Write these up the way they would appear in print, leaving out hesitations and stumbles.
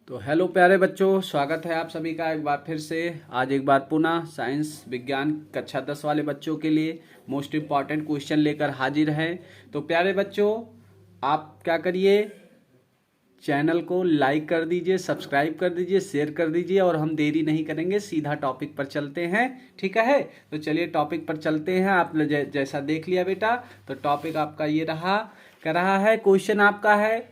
तो हेलो प्यारे बच्चों, स्वागत है आप सभी का एक बार फिर से। आज एक बार पुनः साइंस विज्ञान कक्षा 10 वाले बच्चों के लिए मोस्ट इम्पॉर्टेंट क्वेश्चन लेकर हाजिर हैं। तो प्यारे बच्चों, आप क्या करिए, चैनल को लाइक कर दीजिए, सब्सक्राइब कर दीजिए, शेयर कर दीजिए और हम देरी नहीं करेंगे, सीधा टॉपिक पर चलते हैं। ठीक है, तो चलिए टॉपिक पर चलते हैं। आप जैसा देख लिया बेटा, तो टॉपिक आपका ये रहा है। क्वेश्चन आपका है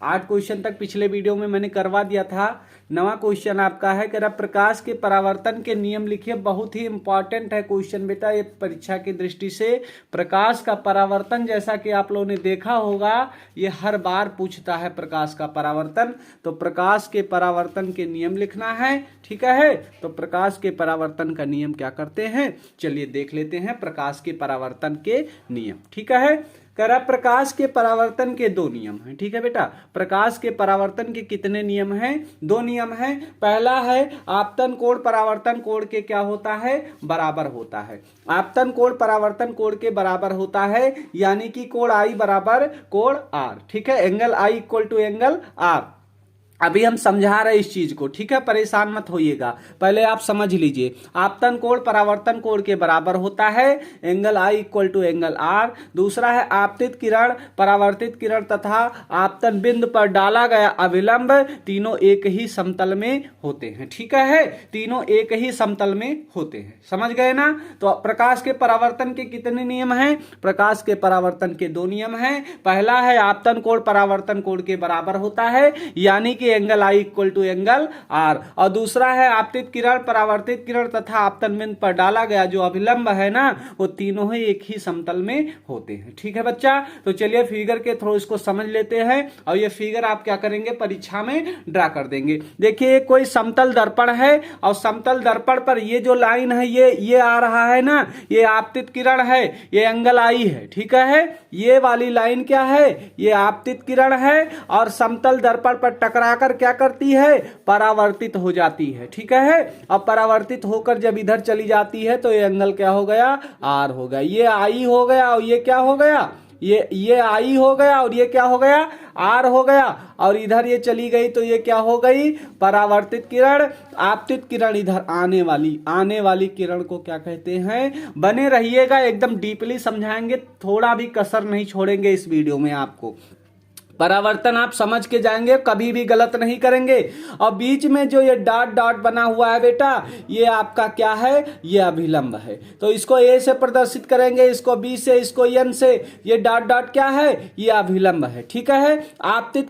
8 क्वेश्चन तक पिछले वीडियो में मैंने करवा दिया था। नवा क्वेश्चन आपका है कि प्रकाश के परावर्तन के नियम लिखिए। बहुत ही इंपॉर्टेंट है क्वेश्चन बेटा, ये परीक्षा की दृष्टि से। प्रकाश का परावर्तन, जैसा कि आप लोगों ने देखा होगा, ये हर बार पूछता है प्रकाश का परावर्तन। तो प्रकाश के परावर्तन के नियम लिखना है। ठीक है, तो प्रकाश के परावर्तन का नियम क्या करते हैं, चलिए देख लेते हैं प्रकाश के परावर्तन के नियम। ठीक है, प्रकाश के परावर्तन के 2 नियम हैं। ठीक है बेटा, प्रकाश के परावर्तन के कितने नियम हैं? 2 नियम हैं। पहला है आपतन कोण परावर्तन कोण के क्या होता है, बराबर होता है। आपतन कोण परावर्तन कोण के बराबर होता है, यानी कि कोण आई बराबर कोण आर। ठीक है, angle I equal to angle R. अभी हम समझा रहे इस चीज को, ठीक है, परेशान मत होइएगा, पहले आप समझ लीजिए। आपतन कोण परावर्तन कोण के बराबर होता है, angle I equal to angle R. दूसरा है आपतित किरण, परावर्तित किरण तथा आपतन बिंदु पर डाला गया अभिलंब, तीनों एक ही समतल में होते हैं। ठीक है, तीनों एक ही समतल में होते हैं, समझ गए ना। तो प्रकाश के परावर्तन के कितने नियम हैं? प्रकाश के परावर्तन के 2 नियम हैं। पहला है आपतन कोण परावर्तन कोण के बराबर होता है, यानी कि angle I equal to angle R. और दूसरा है आपतित किरण, परावर्तित किरण तथा आपतन बिंदु पर डाला गया जो अभिलंब है ना, वो तीनों ही एक ही समतल में होते हैं। ठीक है बच्चा, तो चलिए फिगर के थ्रू इसको समझ लेते हैं और ये फिगर आप क्या करेंगे, परीक्षा में ड्रा कर देंगे। देखिए, कोई समतल दर्पण है और समतल दर्पण पर ये जो लाइन है ये आ रहा है ना, ये आपतित किरण है, ये एंगल आई है। ठीक है, ये वाली लाइन क्या है, ये आपतित किरण है और समतल दर्पण पर टकरा क्या करती है, परावर्तित हो जाती है। ठीक है, अब परावर्तित होकर जब इधर चली जाती है तो ये एंगल क्या हो गया, आर हो गया। ये आई हो गया और ये क्या हो गया, ये आई हो गया और ये क्या हो गया, आर हो गया। और इधर ये चली गई तो ये क्या हो गई, परावर्तित किरण। आपतित किरण इधर आने वाली किरण को क्या कहते हैं। बने रहिएगा, एकदम डीपली समझाएंगे, थोड़ा भी कसर नहीं छोड़ेंगे इस वीडियो में। आपको परावर्तन आप समझ के जाएंगे, कभी भी गलत नहीं करेंगे। और बीच में जो ये डॉट डॉट बना हुआ है बेटा, ये आपका क्या है, ये अभिलंब है। तो इसको ए से प्रदर्शित करेंगे, इसको बी से, इसको एन से। ये डॉट डॉट क्या है, ये अभिलंब है। ठीक है, आपतित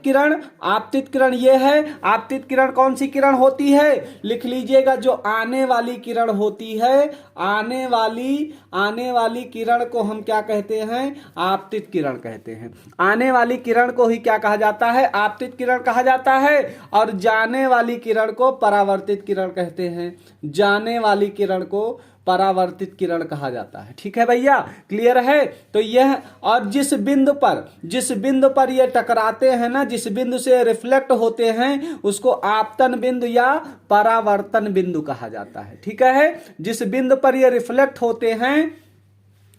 किरण ये है। आपतित किरण कौन सी किरण होती है, लिख लीजिएगा, जो आने वाली किरण होती है। आने वाली किरण को हम क्या कहते हैं, आपतित किरण कहते हैं। आने वाली किरण को क्या कहा जाता है, आपतित किरण कहा जाता है। और जाने वाली किरण को परावर्तित किरण कहते हैं। जाने वाली किरण को परावर्तित किरण कहा जाता है। ठीक है भैया, क्लियर है। तो यह, और जिस बिंदु पर ये टकराते हैं ना, जिस बिंदु से रिफ्लेक्ट होते हैं, उसको आपतन बिंदु या परावर्तन बिंदु कहा जाता है। ठीक है, जिस बिंदु पर ये रिफ्लेक्ट होते हैं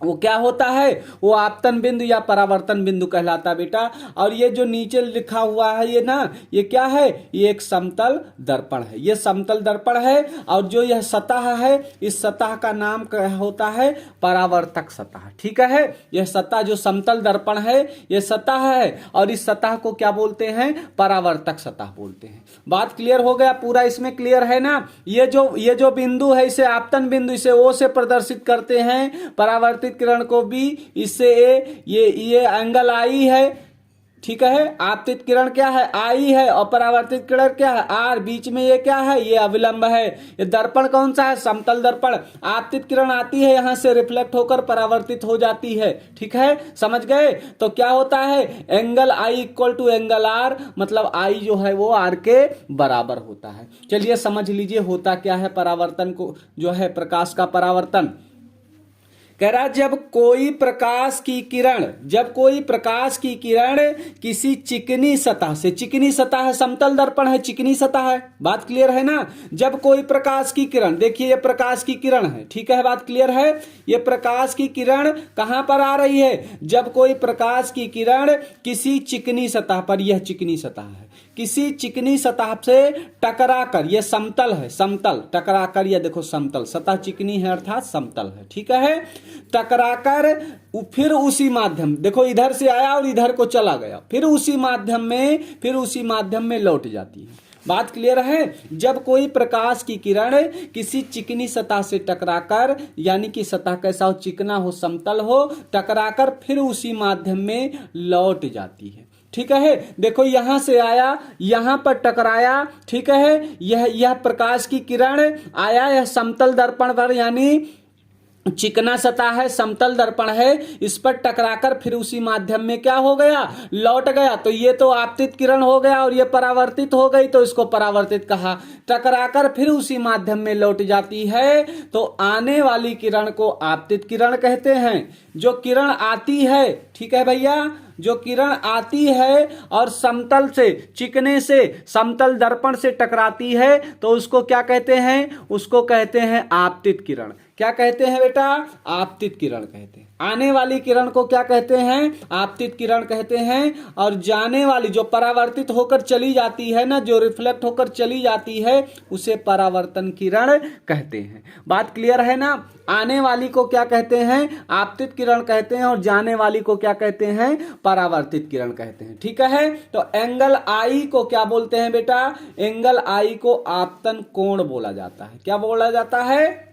वो क्या होता है, वो आपतन बिंदु या परावर्तन बिंदु कहलाता है बेटा। और ये जो नीचे लिखा हुआ है ये ना, ये क्या है, ये एक समतल दर्पण है। ये समतल दर्पण है और जो यह सतह है, इस सतह का नाम क्या होता है, परावर्तक सतह। ठीक है, यह सतह जो समतल दर्पण है, ये सतह है और इस सतह को क्या बोलते हैं, परावर्तक सतह बोलते हैं। बात क्लियर हो गया, पूरा इसमें क्लियर है ना। ये जो बिंदु है, इसे आपतन बिंदु, इसे ओ से प्रदर्शित करते हैं। परावर्तित किरण को भी इससे ये एंगल आई है। ठीक है, आपतित किरण क्या है, आई है, और परावर्तित किरण क्या है, आर। बीच में ये क्या है, ये अभिलंब है। ये दर्पण कौन सा है, समतल दर्पण। आपतित किरण आती है, यहां से रिफ्लेक्ट होकर परावर्तित हो जाती है। ठीक है, समझ गए। तो क्या होता है, angle I equal to angle R, मतलब आई जो है वो आर के बराबर होता है। चलिए समझ लीजिए होता क्या है परावर्तन को, जो है प्रकाश का परावर्तन। कह रहा, जब कोई प्रकाश की किरण किसी चिकनी सतह से, चिकनी सतह है, समतल दर्पण है, चिकनी सतह है, बात क्लियर है ना। जब कोई प्रकाश की किरण, देखिए ये प्रकाश की किरण है। ठीक है, बात क्लियर है। ये प्रकाश की किरण कहां पर आ रही है, जब कोई प्रकाश की किरण किसी चिकनी सतह पर, यह चिकनी सतह है, किसी चिकनी सतह से टकराकर, ये समतल है, समतल टकराकर, ये देखो समतल, सतह चिकनी है अर्थात समतल है, ठीक है, टकराकर फिर उसी माध्यम, देखो इधर से आया और इधर को चला गया, फिर उसी माध्यम में लौट जाती है। बात क्लियर है। जब कोई प्रकाश की किरण किसी चिकनी सतह से टकराकर, यानी कि सतह कैसा हो, चिकना हो, समतल हो, टकराकर फिर उसी माध्यम में लौट जाती है, ठीक है। देखो यहां से आया, यहां पर टकराया, ठीक है, यह प्रकाश की किरण आया, यह समतल दर्पण पर, यानी चिकना सतह है, समतल दर्पण है, इस पर टकराकर फिर उसी माध्यम में क्या हो गया, लौट गया। तो ये तो आपतित किरण हो गया और ये परावर्तित हो गई, तो इसको परावर्तित कहा। टकराकर फिर उसी माध्यम में लौट जाती है तो आने वाली किरण को आपतित किरण कहते हैं। जो किरण आती है, ठीक है भैया, जो किरण आती है और समतल से, चिकने से समतल दर्पण से टकराती है तो उसको क्या कहते हैं, उसको कहते हैं आपतित किरण। क्या कहते हैं बेटा, आपतित किरण कहते हैं। आने वाली किरण को क्या कहते हैं, आपतित किरण कहते हैं। और जाने वाली, जो परावर्तित होकर चली जाती है ना, जो रिफ्लेक्ट होकर चली जाती है, उसे परावर्तन किरण कहते हैं। बात क्लियर है ना। आने वाली को क्या कहते हैं, आपतित किरण कहते हैं, और जाने वाली को क्या कहते हैं, परावर्तित किरण कहते हैं, ठीक है। तो एंगल आई को क्या बोलते हैं बेटा, एंगल आई को आपतन कोण बोला जाता है। क्या बोला जाता है,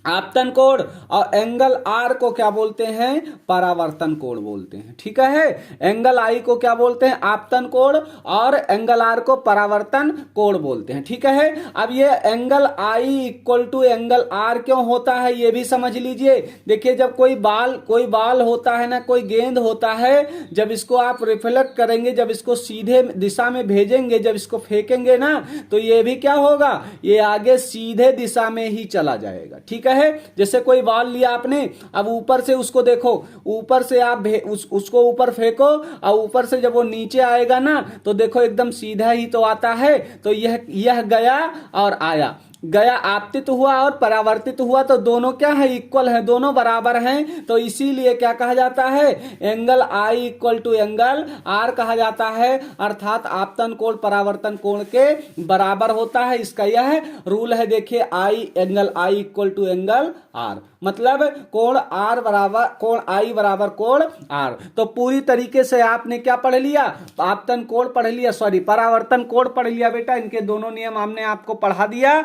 आपतन कोण। और एंगल आर को क्या बोलते हैं, परावर्तन कोण बोलते हैं, ठीक है। एंगल आई को क्या बोलते हैं, आपतन कोण, और एंगल आर को परावर्तन कोण बोलते हैं, ठीक है। अब ये angle I equal to angle R क्यों होता है, ये भी समझ लीजिए। देखिए जब कोई बाल होता है ना, कोई गेंद होता है, जब इसको आप रिफ्लेक्ट करेंगे, जब इसको सीधे दिशा में भेजेंगे, जब इसको फेंकेंगे ना, तो ये भी क्या होगा, ये आगे सीधे दिशा में ही चला जाएगा, ठीक है। जैसे कोई बॉल लिया आपने, अब ऊपर से उसको देखो, ऊपर से आप उसको ऊपर फेंको, और ऊपर से जब वो नीचे आएगा ना, तो देखो एकदम सीधा ही तो आता है। तो यह गया और आया, गया आपतित हुआ और परावर्तित हुआ, तो दोनों क्या है, इक्वल है, दोनों बराबर हैं। तो इसीलिए क्या कहा जाता है, angle I equal to angle R कहा जाता है, अर्थात आपतन कोण परावर्तन कोण के बराबर होता है। इसका यह रूल है। देखिए I, angle I equal to angle R, मतलब कोण आर बराबर, कोण आई बराबर कोण आर। तो पूरी तरीके से आपने क्या पढ़ लिया, आपतन कोण पढ़ लिया, सॉरी परावर्तन कोण पढ़ लिया बेटा। इनके दोनों नियम हमने आपको पढ़ा दिया।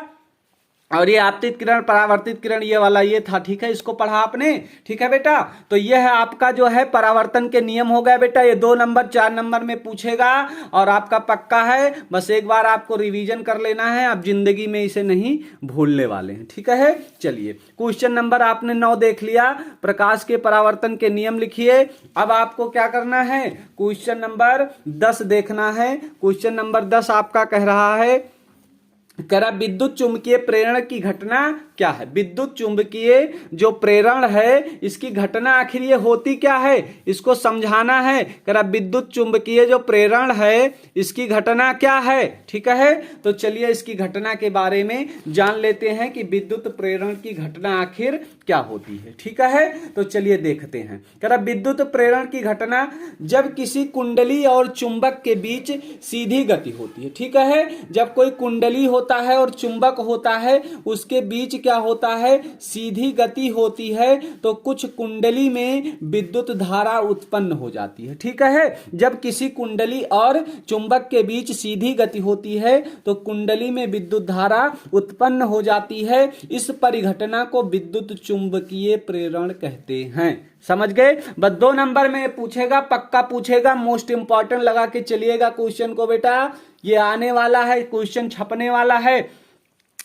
और ये आपतित किरण, परावर्तित किरण, ये वाला ये था, ठीक है, इसको पढ़ा आपने, ठीक है बेटा। तो ये है आपका जो है परावर्तन के नियम हो गया बेटा। ये 2 नंबर 4 नंबर में पूछेगा और आपका पक्का है। बस एक बार आपको रिवीजन कर लेना है, आप जिंदगी में इसे नहीं भूलने वाले हैं, ठीक है। चलिए क्वेश्चन नंबर आपने 9 देख लिया, प्रकाश के परावर्तन के नियम लिखिए। अब आपको क्या करना है, क्वेश्चन नंबर 10 देखना है। क्वेश्चन नंबर 10 आपका कह रहा है, करा विद्युत चुंबकीय प्रेरण की घटना क्या है। विद्युत चुंबकीय जो प्रेरण है, इसकी घटना आखिर ये होती क्या है, इसको समझाना है। करा विद्युत चुंबकीय जो प्रेरण है, इसकी घटना क्या है, ठीक है। तो चलिए इसकी घटना के बारे में जान लेते हैं कि विद्युत प्रेरण की घटना आखिर क्या होती है, ठीक है। तो चलिए देखते हैं। करा विद्युत प्रेरण की घटना, जब किसी कुंडली और चुंबक के बीच सीधी गति होती है, ठीक है। जब कोई कुंडली होता है और चुंबक होता है, उसके बीच क्या होता है, सीधी गति होती है, तो कुछ कुंडली में विद्युत धारा उत्पन्न हो जाती है, ठीक है। जब किसी कुंडली और चुंबक के बीच सीधी गति होती है तो कुंडली में विद्युत धारा उत्पन्न हो जाती है। इस परिघटना को विद्युत चुंबकीय प्रेरण कहते हैं। समझ गए। बस 2 नंबर में पूछेगा, पक्का पूछेगा, मोस्ट इंपॉर्टेंट लगा के चलिएगा क्वेश्चन को बेटा। ये आने वाला है, क्वेश्चन छपने वाला है।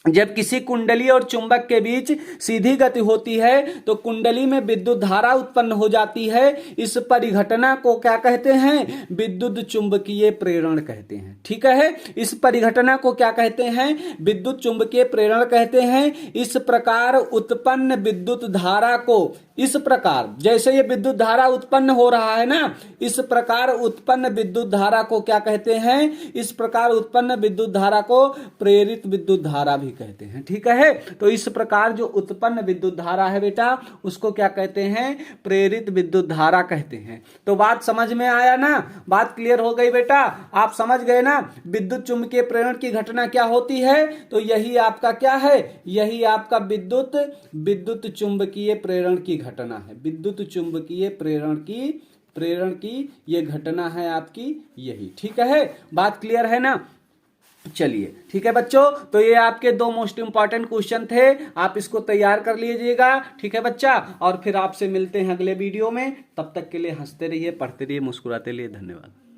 जब किसी कुंडली और चुंबक के बीच सीधी गति होती है तो कुंडली में विद्युत धारा उत्पन्न हो जाती है। इस परिघटना को क्या कहते हैं, विद्युत चुंबकीय प्रेरण कहते हैं, ठीक है। इस परिघटना को क्या कहते हैं, विद्युत चुंबकीय प्रेरण कहते हैं। इस प्रकार उत्पन्न विद्युत धारा को, इस प्रकार जैसे ये विद्युत धारा उत्पन्न हो रहा है ना, इस प्रकार उत्पन्न विद्युत धारा को क्या कहते हैं, इस प्रकार उत्पन्न विद्युत धारा को प्रेरित विद्युत धारा भी कहते हैं। ठीक है, तो इस प्रकार जो उत्पन्न विद्युत धारा है बेटा उसको क्या कहते हैं, प्रेरित विद्युत धारा कहते हैं। तो बात समझ में आया ना, बात क्लियर हो गई बेटा, आप समझ गए ना विद्युत चुंबकीय प्रेरण की घटना क्या होती है। तो यही आपका क्या है, यही आपका विद्युत चुंबकीय प्रेरण की घटना है, विद्युत चुंबकीय प्रेरण की ये घटना है आपकी यही। ठीक है, बात क्लियर है ना। चलिए ठीक है बच्चों, तो ये आपके 2 मोस्ट इंपॉर्टेंट क्वेश्चन थे, आप इसको तैयार कर लीजिएगा। ठीक है बच्चा, और फिर आपसे मिलते हैं अगले वीडियो में। तब तक के लिए हंसते रहिए, पढ़ते रहिए, मुस्कुराते रहिए। धन्यवाद।